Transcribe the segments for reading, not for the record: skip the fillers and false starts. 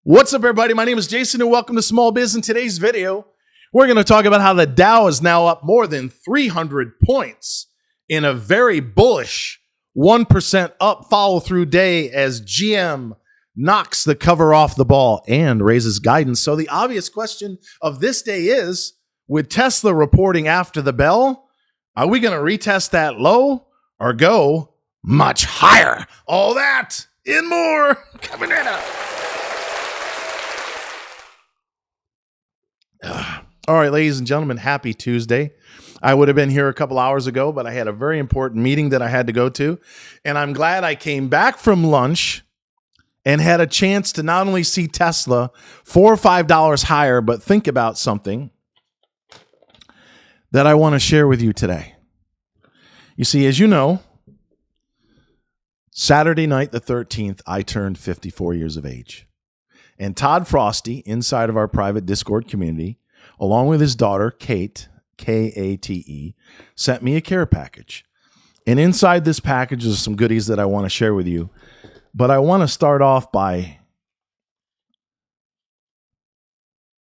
What's up, everybody? My name is Jason, and welcome to Small Biz. In today's video, we're going to talk about how the Dow is now up more than 300 points in a very bullish 1% up follow-through day as GM knocks the cover off the ball and raises guidance. So the obvious question of this day is, with Tesla reporting after the bell, are we going to retest that low or go much higher? All that and more coming in up. All right, ladies and gentlemen, happy Tuesday. I would have been here a couple hours ago, but I had a very important meeting that I had to go to. And I'm glad I came back from lunch and had a chance to not only see Tesla $4 or $5 higher, but think about something that I want to share with you today. You see, as you know, Saturday night, the 13th, I turned 54 years of age. And Todd Frosty, inside of our private Discord community, along with his daughter, Kate, K-A-T-E, sent me a care package. And inside this package is some goodies that I want to share with you. But I want to start off by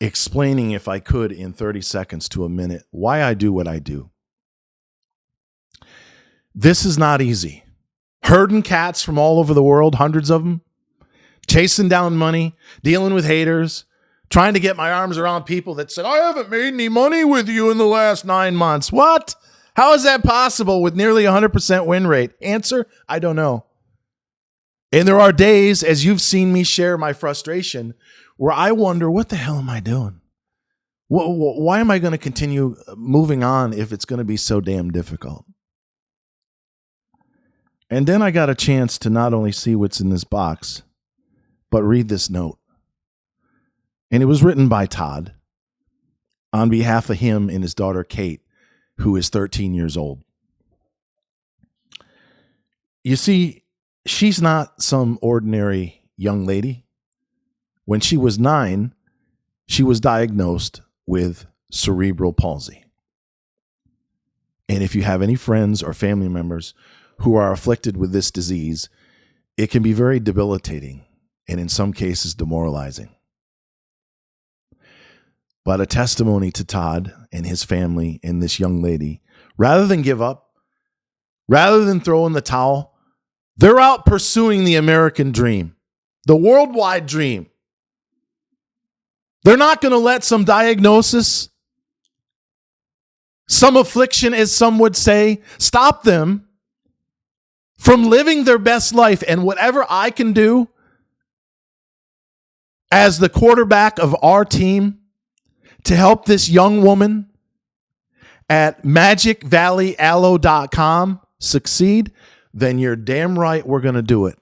explaining, if I could, in 30 seconds to a minute, why I do what I do. This is not easy. Herding cats from all over the world, hundreds of them, chasing down money, dealing with haters, trying to get my arms around people that said, I haven't made any money with you in the last 9 months. What? How is that possible with nearly 100% win rate? Answer, I don't know. And there are days, as you've seen me share my frustration, where I wonder, what the hell am I doing? Why am I going to continue moving on if it's going to be so damn difficult? And then I got a chance to not only see what's in this box, but read this note. And it was written by Todd on behalf of him and his daughter, Kate, who is 13 years old. You see, she's not some ordinary young lady. When she was 9, she was diagnosed with cerebral palsy. And if you have any friends or family members who are afflicted with this disease, it can be very debilitating and in some cases demoralizing. But a testimony to Todd and his family and this young lady, rather than give up, rather than throw in the towel, they're out pursuing the American dream, the worldwide dream. They're not going to let some diagnosis, some affliction, as some would say, stop them from living their best life. And whatever I can do as the quarterback of our team to help this young woman at magicvalleyaloe.com succeed, then you're damn right we're going to do it.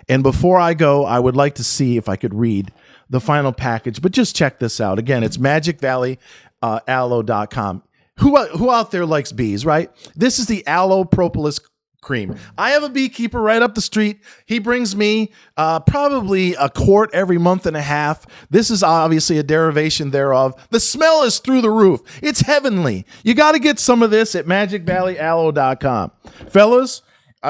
And before I go, I would like to see if I could read the final package, but just check this out. Again, it's magicvalleyaloe.com. Who out there likes bees, right? This is the aloe propolis cream. I have a beekeeper right up the street. He brings me probably a quart every month and a half. This is obviously a derivation thereof. The smell is through the roof. It's heavenly. You got to get some of this at magicvalleyaloe.com. Fellas,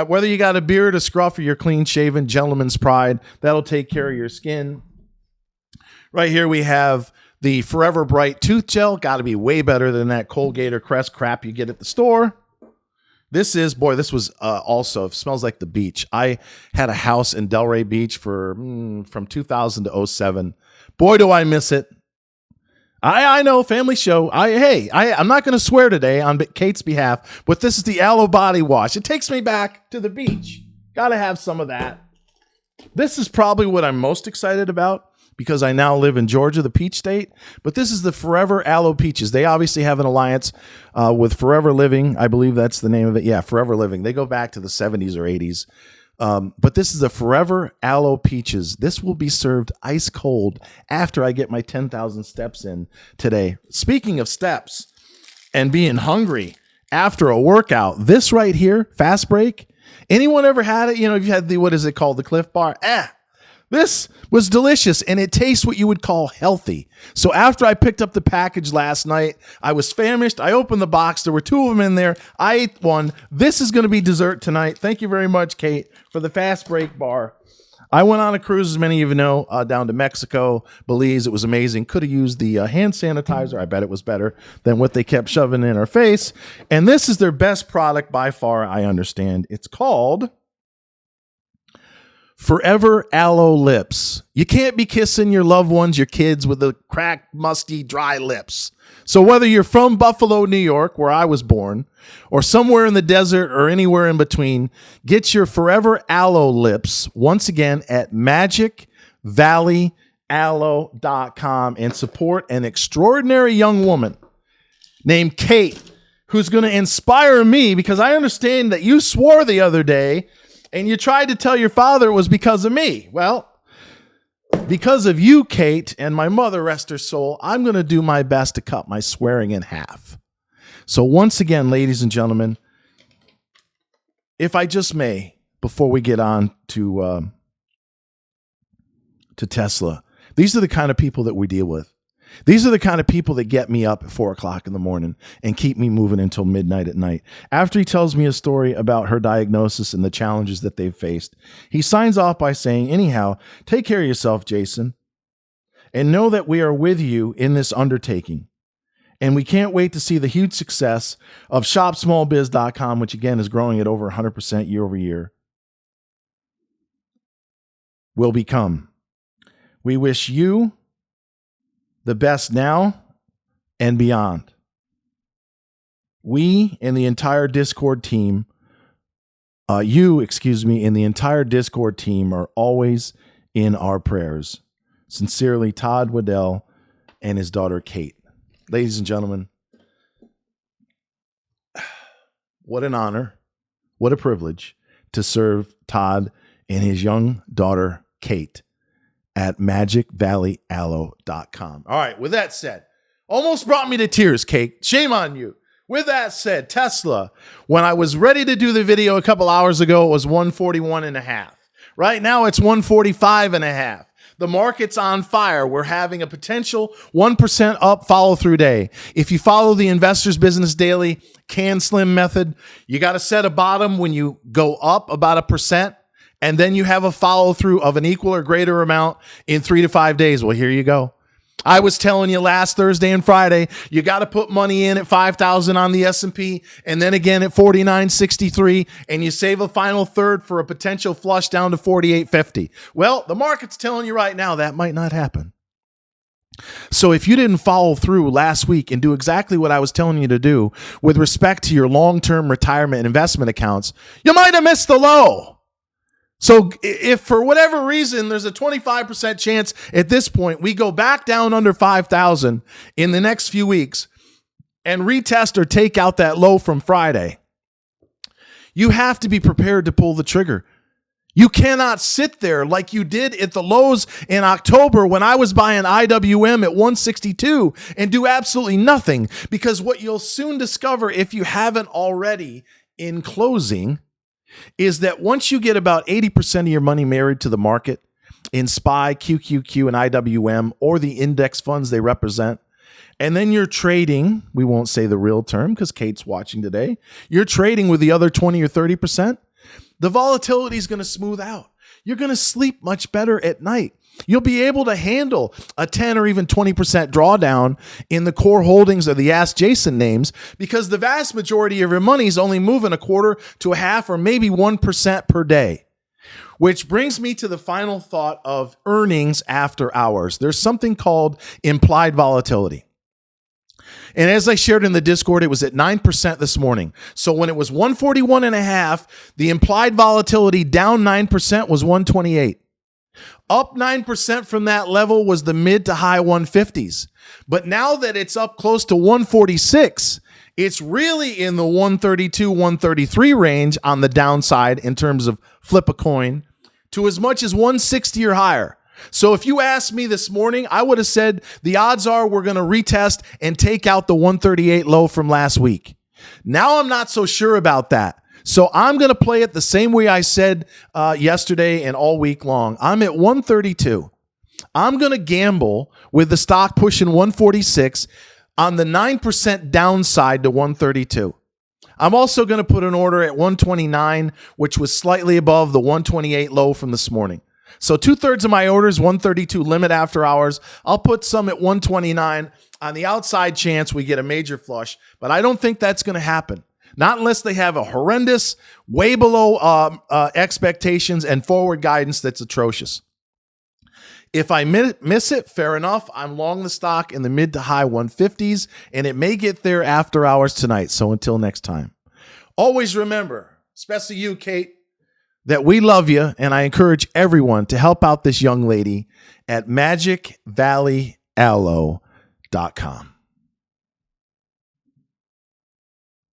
whether you got a beard, a scruff, or you're clean shaven, gentleman's pride, that'll take care of your skin. Right here we have the Forever Bright Tooth Gel. Got to be way better than that Colgate or Crest crap you get at the store. This was also, smells like the beach. I had a house in Delray Beach from 2000 to 2007. Boy, do I miss it. I know, family show. I'm not going to swear today on Kate's behalf, but this is the aloe body wash. It takes me back to the beach. Got to have some of that. This is probably what I'm most excited about, because I now live in Georgia, the peach state. But this is the Forever Aloe Peaches. They obviously have an alliance with Forever Living. I believe that's the name of it. Yeah, Forever Living. They go back to the 70s or 80s. But this is the Forever Aloe Peaches. This will be served ice cold after I get my 10,000 steps in today. Speaking of steps and being hungry after a workout, this right here, Fast Break. Anyone ever had it? You know, if you had the, what is it called? The Cliff Bar? This was delicious, and it tastes what you would call healthy. So after I picked up the package last night, I was famished. I opened the box. There were 2 of them in there. I ate one. This is going to be dessert tonight. Thank you very much, Kate, for the Fast Break bar. I went on a cruise, as many of you know, down to Mexico, Belize. It was amazing. Could have used the hand sanitizer. I bet it was better than what they kept shoving in our face. And this is their best product by far, I understand. It's called Forever Aloe Lips. You can't be kissing your loved ones, your kids, with the cracked, musty, dry lips. So whether you're from Buffalo, New York, where I was born, or somewhere in the desert or anywhere in between, get your Forever Aloe Lips once again at magicvalleyaloe.com and support an extraordinary young woman named Kate, who's going to inspire me, because I understand that you swore the other day and you tried to tell your father it was because of me. Well, because of you, Kate, and my mother, rest her soul, I'm going to do my best to cut my swearing in half. So once again, ladies and gentlemen, if I just may, before we get on to Tesla, these are the kind of people that we deal with. These are the kind of people that get me up at 4 o'clock in the morning and keep me moving until midnight at night. After he tells me a story about her diagnosis and the challenges that they've faced, he signs off by saying, anyhow, take care of yourself, Jason, and know that we are with you in this undertaking. And we can't wait to see the huge success of shopsmallbiz.com, which again is growing at over 100% year over year, will become. We wish you the best now and beyond. We and the entire Discord team, and the entire Discord team are always in our prayers. Sincerely, Todd Waddell and his daughter, Kate. Ladies and gentlemen, what an honor, what a privilege to serve Todd and his young daughter, Kate, at magicvalleyaloe.com. All right, with that said, almost brought me to tears, Kate. Shame on you. With that said, Tesla, when I was ready to do the video a couple hours ago, it was 141.5. Right now, it's 145.5. The market's on fire. We're having a potential 1% up follow-through day. If you follow the Investors Business Daily Can Slim method, you got to set a bottom when you go up about 1%. And then you have a follow through of an equal or greater amount in 3 to 5 days. Well, here you go. I was telling you last Thursday and Friday, you got to put money in at 5,000 on the S&P and then again at 49.63, and you save a final third for a potential flush down to 48.50. Well, the market's telling you right now that might not happen. So if you didn't follow through last week and do exactly what I was telling you to do with respect to your long-term retirement investment accounts, you might have missed the low. So if for whatever reason, there's a 25% chance at this point, we go back down under 5,000 in the next few weeks and retest or take out that low from Friday, you have to be prepared to pull the trigger. You cannot sit there like you did at the lows in October when I was buying IWM at 162 and do absolutely nothing, because what you'll soon discover, if you haven't already in closing, is that once you get about 80% of your money married to the market in SPY, QQQ, and IWM, or the index funds they represent, and then you're trading, we won't say the real term because Kate's watching today, you're trading with the other 20 or 30%, the volatility is going to smooth out. You're going to sleep much better at night. You'll be able to handle a 10 or even 20% drawdown in the core holdings of the Ask Jason names, because the vast majority of your money is only moving 1/4 to 1/2 or maybe 1% per day. Which brings me to the final thought of earnings after hours. There's something called implied volatility. And as I shared in the Discord, it was at 9% this morning. So when it was 141.5, the implied volatility down 9% was 128. Up 9% from that level was the mid to high 150s. But now that it's up close to 146, it's really in the 132, 133 range on the downside in terms of flip a coin, to as much as 160 or higher. So if you asked me this morning, I would have said the odds are we're going to retest and take out the 138 low from last week. Now I'm not so sure about that. So I'm going to play it the same way I said yesterday and all week long. I'm at 132. I'm going to gamble with the stock pushing 146 on the 9% downside to 132. I'm also going to put an order at 129, which was slightly above the 128 low from this morning. So 2/3 of my orders, 132 limit after hours. I'll put some at 129 on the outside chance we get a major flush, but I don't think that's going to happen. Not unless they have a horrendous, way below expectations and forward guidance that's atrocious. If I miss it, fair enough. I'm long the stock in the mid to high 150s, and it may get there after hours tonight. So until next time, always remember, especially you, Kate, that we love you, and I encourage everyone to help out this young lady at magicvalleyallo.com.